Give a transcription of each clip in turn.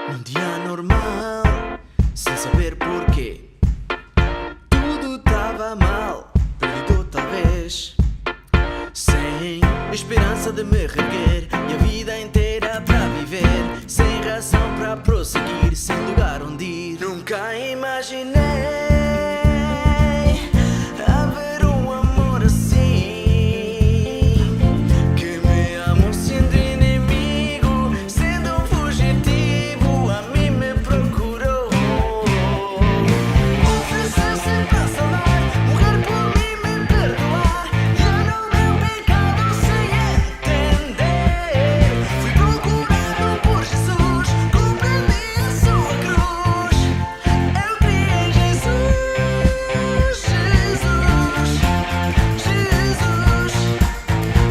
Num dia normal, sem saber porquê, tudo tava mal, perdido talvez, sem esperança de me reerguer e a vida inteira para viver, sem razão para prosseguir, sem lugar onde ir. Nunca imaginei haver um amor assim, que me amou sendo inimigo, sendo um fugitivo, a mim me procurou. Ofereceu sempre a salvar, morrer por mim, me perdoar, já não meu pecado sem entender. Fui procurado por Jesus, compreendi a sua cruz. Eu criei em Jesus, Jesus, Jesus,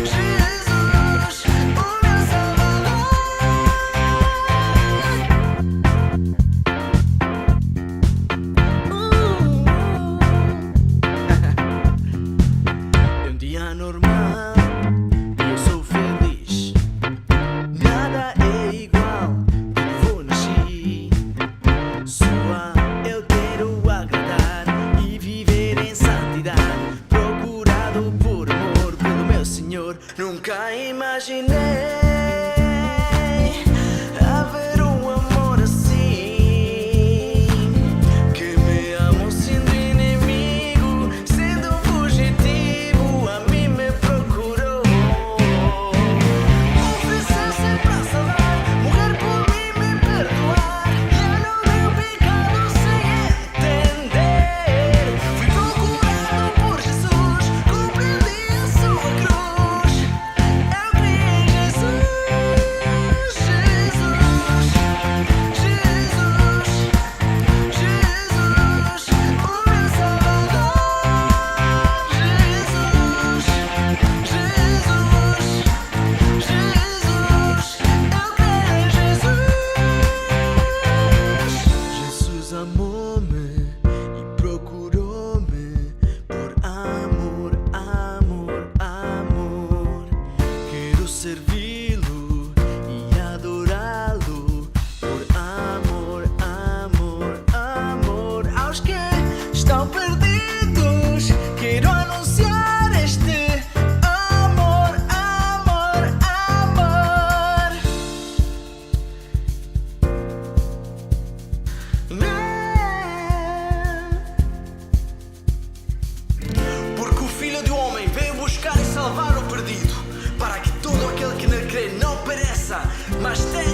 Jesus, o meu Salvador. É um dia normal e eu sou feliz. Nada é igual, de novo nasci. Só eu quero agradar e viver em santidade, procurado por amor pelo meu Senhor. Nunca imaginei haver um amor assim, que me amou sendo inimigo, sendo um fugitivo, a mim me procurou. Ofereceu sempre a salvar, morrer por mim, me perdoar, já não meu pecado sem entender. Fui procurado por Jesus, compreendi a sua cruz. Eu criei em Jesus, Jesus, Jesus, Jesus, o meu Salvador. Jesus, Jesus, Jesus, eu creio em Jesus. Jesus amou-me e procurou-me por amor, amor, amor. Quero servi-lo e adorá-lo por amor, amor, amor. Aos que estão perdidos, quero anunciar este amor, amor, amor. Porque o Filho do Homem veio buscar e salvar o perdido, para que todo aquele que nele crê não pereça, mas tenha